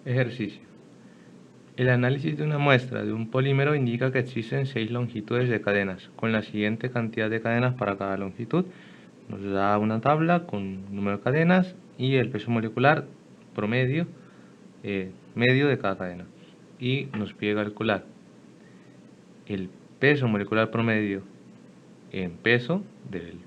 Ejercicio. El análisis de una muestra de un polímero indica que existen 6 longitudes de cadenas, con la siguiente cantidad de cadenas para cada longitud. Nos da una tabla con número de cadenas y el peso molecular promedio medio de cada cadena. Y nos pide calcular el peso molecular promedio en peso del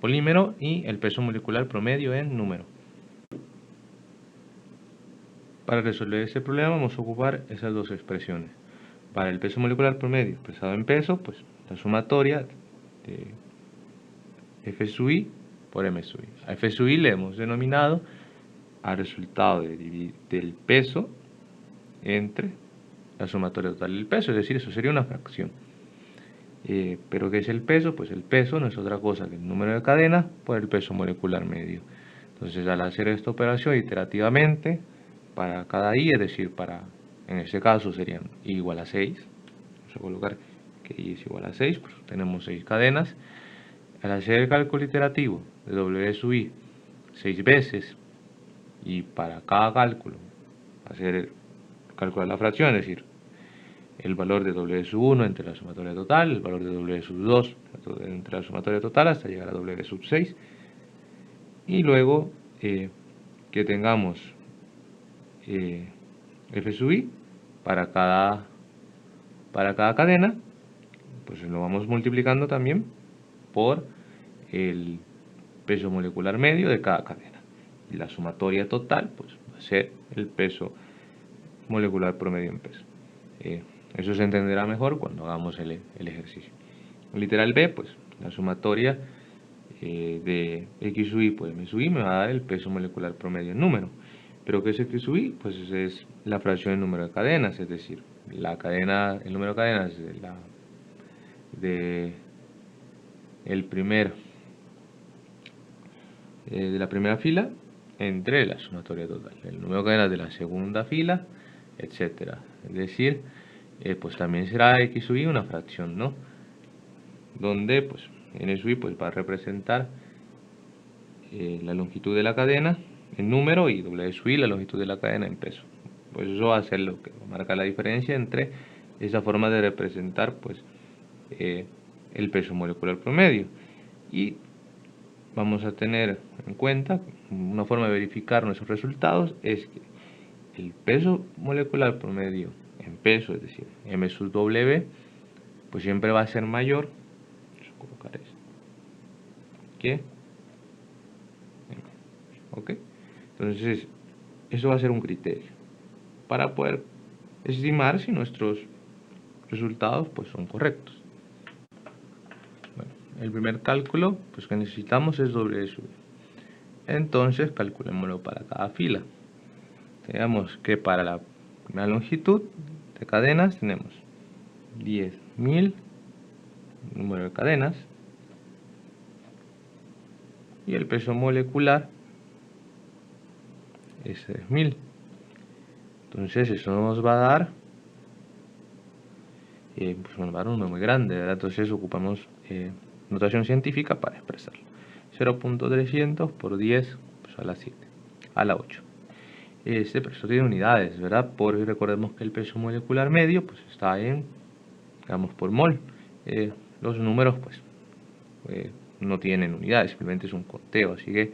polímero y el peso molecular promedio en número. Para resolver este problema vamos a ocupar esas dos expresiones. Para el peso molecular promedio expresado en peso, pues la sumatoria de F sub i por M sub i. A F sub i le hemos denominado al resultado del peso entre la sumatoria total del peso, es decir, eso sería una fracción. ¿Pero qué es el peso? Pues el peso no es otra cosa que el número de cadenas por el peso molecular medio. Entonces, al hacer esta operación iterativamente, para cada i, es decir, en este caso serían i igual a 6, vamos a colocar que i es igual a 6, pues tenemos 6 cadenas. Al hacer el cálculo iterativo de w sub i 6 veces, y para cada cálculo calcular la fracción, es decir, el valor de w sub 1 entre la sumatoria total, el valor de w sub 2 entre la sumatoria total hasta llegar a w sub 6, y luego que tengamos F sub i para cada cadena, pues lo vamos multiplicando también por el peso molecular medio de cada cadena. Y la sumatoria total pues va a ser el peso molecular promedio en peso. Eso se entenderá mejor cuando hagamos el ejercicio. Literal B, pues la sumatoria de X sub i por M sub i me va a dar el peso molecular promedio en número. ¿Pero qué es X sub i? Pues es la fracción del número de cadenas, es decir, el número de cadenas de la primera fila entre la sumatoria total, el número de cadenas de la segunda fila, etcétera. Es decir, pues también será X sub i una fracción, ¿no? Donde pues N sub i pues va a representar la longitud de la cadena en número y W sub i la longitud de la cadena en peso. Pues eso va a ser lo que va a marcar la diferencia entre esa forma de representar pues el peso molecular promedio. Y vamos a tener en cuenta una forma de verificar nuestros resultados es que el peso molecular promedio en peso, es decir, M sub W, pues siempre va a ser mayor, vamos a colocar esto, que ¿ok? Entonces, eso va a ser un criterio para poder estimar si nuestros resultados pues son correctos. Bueno, el primer cálculo pues que necesitamos es W sub i. Entonces, calculémoslo para cada fila. Tenemos que para la primera longitud de cadenas tenemos 10.000 número de cadenas y el peso molecular es 3.000. Entonces eso nos va a dar pues nos va a dar un número muy grande, ¿verdad? Entonces ocupamos notación científica para expresarlo. 0.300 por 10 pues a la 7, a la 8. Pero esto tiene unidades, ¿verdad? Porque recordemos que el peso molecular medio pues está en gramos por mol. Los números pues no tienen unidades, simplemente es un conteo, así que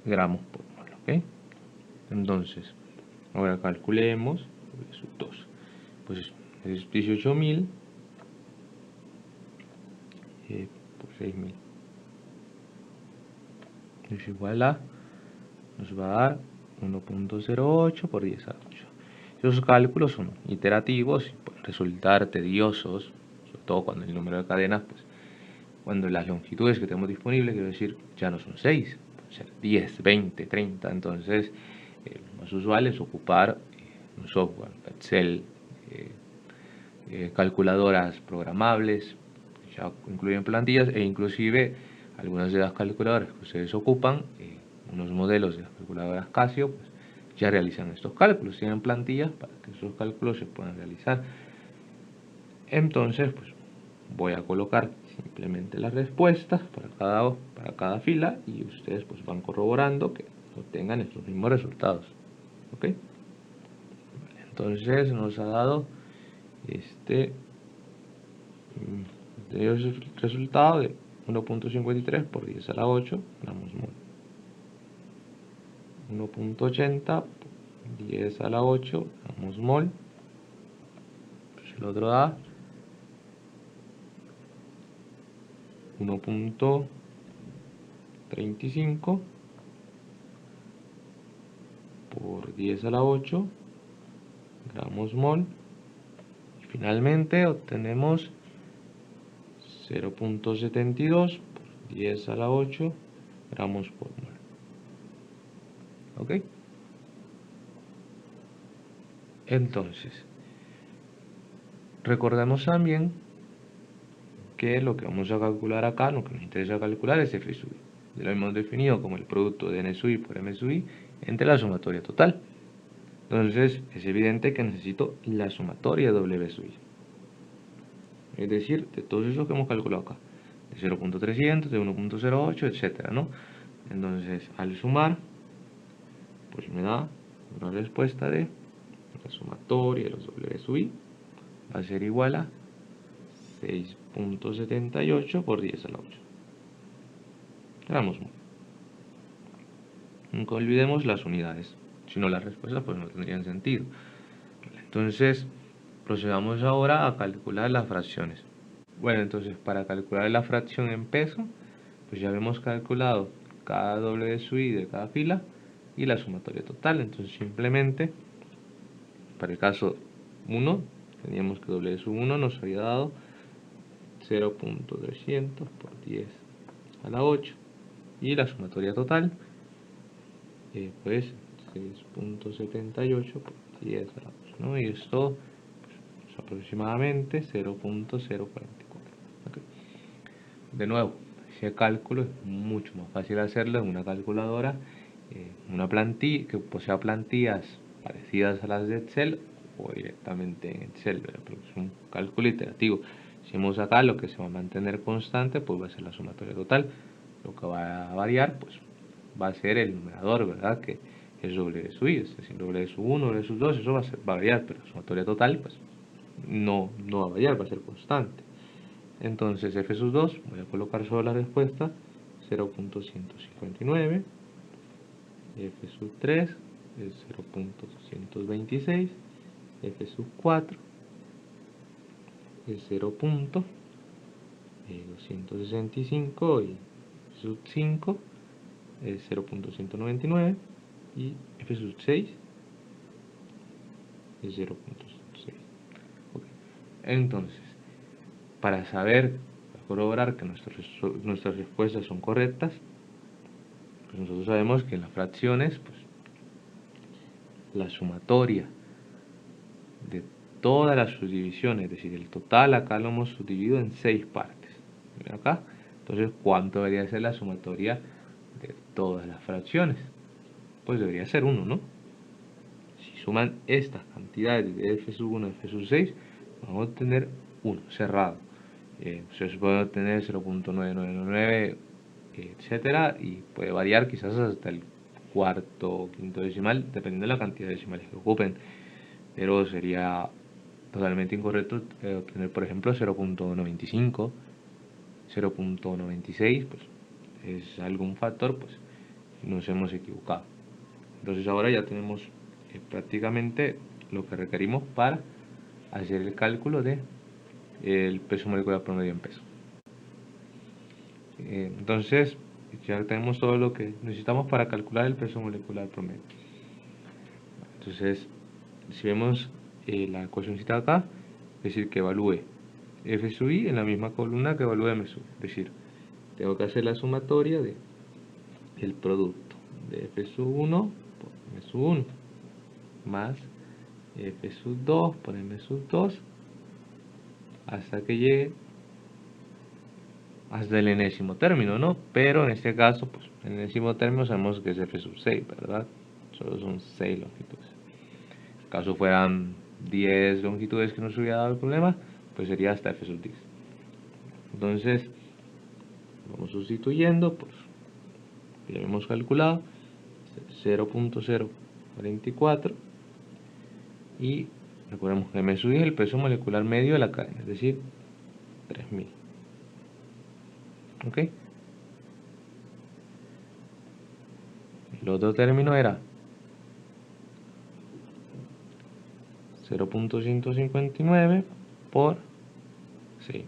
gramos por mol, ¿ok? Entonces, ahora calculemos sub 2. Pues es 18.000 por 6.000 es igual a, nos va a dar 1.08 por 10 a la 8. Esos cálculos son iterativos y pueden resultar tediosos, sobre todo cuando el número de cadenas, pues cuando las longitudes que tenemos disponibles, quiero decir, ya no son 6, pueden ser 10, 20, 30. Entonces, lo más usual es ocupar un software, Excel, calculadoras programables, ya incluyen plantillas, e inclusive algunas de las calculadoras que ustedes ocupan, unos modelos de las calculadoras Casio, pues, ya realizan estos cálculos, tienen plantillas para que esos cálculos se puedan realizar. Entonces, pues voy a colocar simplemente las respuestas para cada fila y ustedes pues van corroborando que obtengan estos mismos resultados. ¿Ok? Entonces nos ha dado este resultado de 1.53 por 10 a la 8 gramos mol. 1.80 por 10 a la 8 gramos mol. Pues el otro da 1.35 por 10 a la 8 gramos mol. Y finalmente obtenemos 0.72 por 10 a la 8 gramos por mol. ¿Ok? Entonces, recordemos también que lo que vamos a calcular acá, lo que nos interesa calcular es F sub I. Lo hemos definido como el producto de N sub I por M sub I entre la sumatoria total. Entonces, es evidente que necesito la sumatoria de W sub I. Es decir, de todos esos que hemos calculado acá. De 0.300, de 1.08, etcétera, ¿no? Entonces, al sumar, pues me da una respuesta de la sumatoria de los W sub I va a ser igual a 6.78 por 10 a la 8 gramos mol. Nunca olvidemos las unidades, si no las respuestas pues no tendrían sentido. Entonces, procedamos ahora a calcular las fracciones. Bueno, entonces para calcular la fracción en peso, pues ya habíamos calculado cada W sub I de cada fila y la sumatoria total. Entonces simplemente, para el caso 1, teníamos que W sub 1 nos había dado 0.300 por 10 a la 8 y la sumatoria total pues 6.78 por 10 a la 8, ¿no? Y esto pues, es aproximadamente 0.044. ¿Okay? De nuevo, ese cálculo es mucho más fácil hacerlo en una calculadora, una plantilla que posea plantillas parecidas a las de Excel o directamente en Excel, pero es un cálculo iterativo. Si hacemos acá, lo que se va a mantener constante pues va a ser la sumatoria total. Lo que va a variar pues va a ser el numerador, ¿verdad? Que es W sub I, es decir, W sub 1, W sub 2, eso va a variar, pero la sumatoria total pues no va a variar, va a ser constante. Entonces F sub 2, voy a colocar solo la respuesta, 0.159, F sub 3 es 0.226, F sub 4 es 0.265 y F sub 5 es 0.199 y F sub 6 es 0.6. Okay. Entonces, para saber, para corroborar que nuestras respuestas son correctas, pues nosotros sabemos que en las fracciones, pues, la sumatoria de todas las subdivisiones, es decir, el total acá lo hemos subdividido en 6 partes. ¿Ven acá? Entonces, ¿cuánto debería ser la sumatoria de todas las fracciones? Pues debería ser 1, ¿no? Si suman estas cantidades de F sub 1 y F sub 6, vamos a obtener 1 cerrado. Se puede obtener 0.999, etcétera, y puede variar quizás hasta el cuarto o quinto decimal, dependiendo de la cantidad de decimales que ocupen, pero sería totalmente incorrecto obtener, por ejemplo, 0.95, 0.96, pues es algún factor, pues nos hemos equivocado. Entonces ahora ya tenemos prácticamente lo que requerimos para hacer el cálculo de el peso molecular promedio en peso. Entonces ya tenemos todo lo que necesitamos para calcular el peso molecular promedio. Entonces, si vemos la ecuacióncita acá, es decir, que evalúe F sub I en la misma columna que evalúe M sub I. Es decir, tengo que hacer la sumatoria de el producto de F sub 1 por M sub 1 más F sub 2 por M sub 2 hasta que llegue hasta el enésimo término, ¿no? Pero en este caso, pues el enésimo término sabemos que es F sub 6, ¿verdad? Solo son 6 longitudes. En el caso fueran 10 longitudes que nos hubiera dado el problema, pues sería hasta F sub 10. Entonces, vamos sustituyendo, pues ya hemos calculado 0.044 44. Y recordemos que M sub I es el peso molecular medio de la cadena, es decir, 3000. ¿Ok? El otro término era 0.159 por 6000.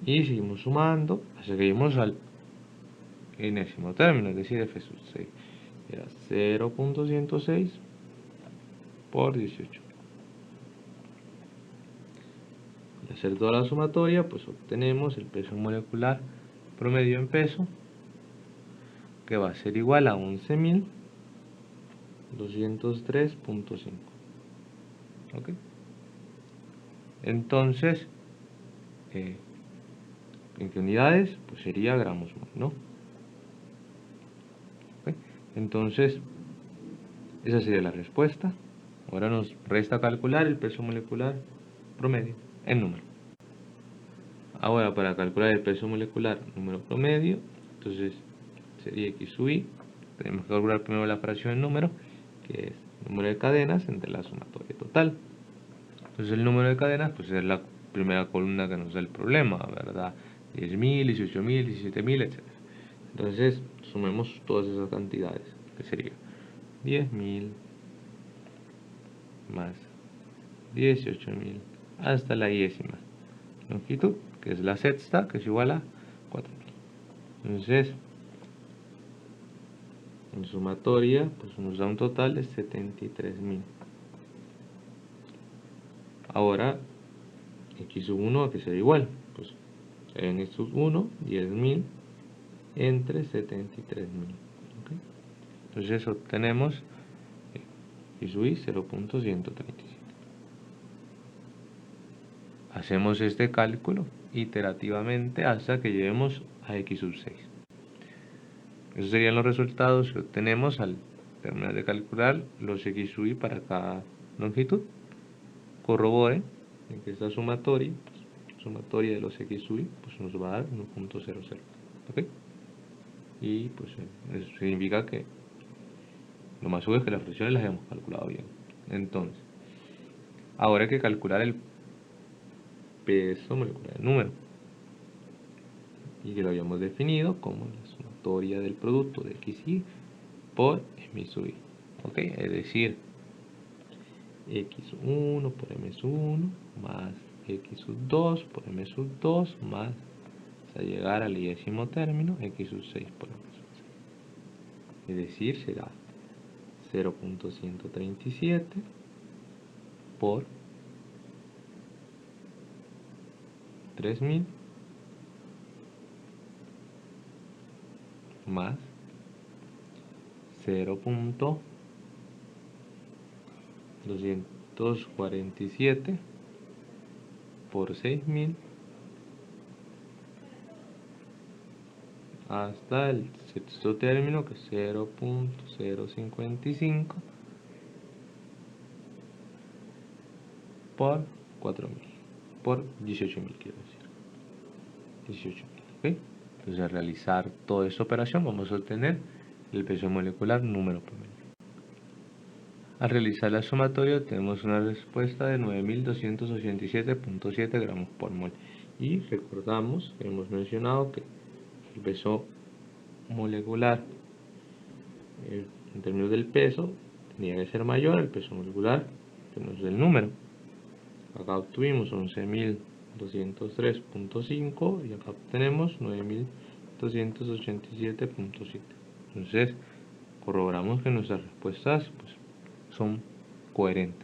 Y seguimos sumando hasta que lleguemos al enésimo término, es decir, F sub 6. Era 0.106 por 18. Al hacer toda la sumatoria, pues obtenemos el peso molecular promedio en peso, que va a ser igual a 11.203.5. ¿Ok? Entonces, ¿en qué unidades? Pues sería gramos mol, ¿no? ¿Ok? Entonces, esa sería la respuesta. Ahora nos resta calcular el peso molecular promedio en número. Ahora, para calcular el peso molecular número promedio, entonces sería X sub I. Tenemos que calcular primero la fracción en número, que es el número de cadenas entre la sumatoria total. Entonces el número de cadenas pues es la primera columna que nos da el problema, ¿verdad? 10.000, 18.000, 17.000, etc. Entonces sumemos todas esas cantidades, que sería 10.000 más 18.000 hasta la décima longitud, que es la sexta, que es igual a 4.000. Entonces, en sumatoria, pues nos da un total de 73.000. Ahora, X sub 1 que será igual, pues en X sub 1, 10.000 entre 73.000. ¿Okay? Entonces obtenemos X sub I 0.137. Hacemos este cálculo iterativamente hasta que lleguemos a X sub 6. Esos serían los resultados que obtenemos al terminar de calcular los X sub I para cada longitud. Corrobore en que esta sumatoria de los X sub I pues nos va a dar 1.00. ¿Ok? Y pues eso significa que lo más seguro es que las fracciones las hemos calculado bien. Entonces, ahora hay que calcular el peso molecular del número, y que lo habíamos definido como la sumatoria del producto de XY por M sub I. ¿Ok? Es decir, X1 por M sub 1 más X sub 2 por M sub 2 más, hasta llegar al décimo término, X sub 6 por M sub 6. Es decir, será 0.137 por 3000 más 0.247 por 6000 hasta el sexto término, que es 0.055 por 4000, por 18.000 quiero decir, 18.000. ¿Ok? Entonces al realizar toda esta operación vamos a obtener el peso molecular número promedio. Al realizar la sumatoria tenemos una respuesta de 9.287.7 gramos por mol. Y recordamos que hemos mencionado que el peso molecular en términos del peso tenía que ser mayor al peso molecular en términos del número. Acá obtuvimos 11.203.5 y acá obtenemos 9.287.7. Entonces corroboramos que nuestras respuestas pues, son coherentes.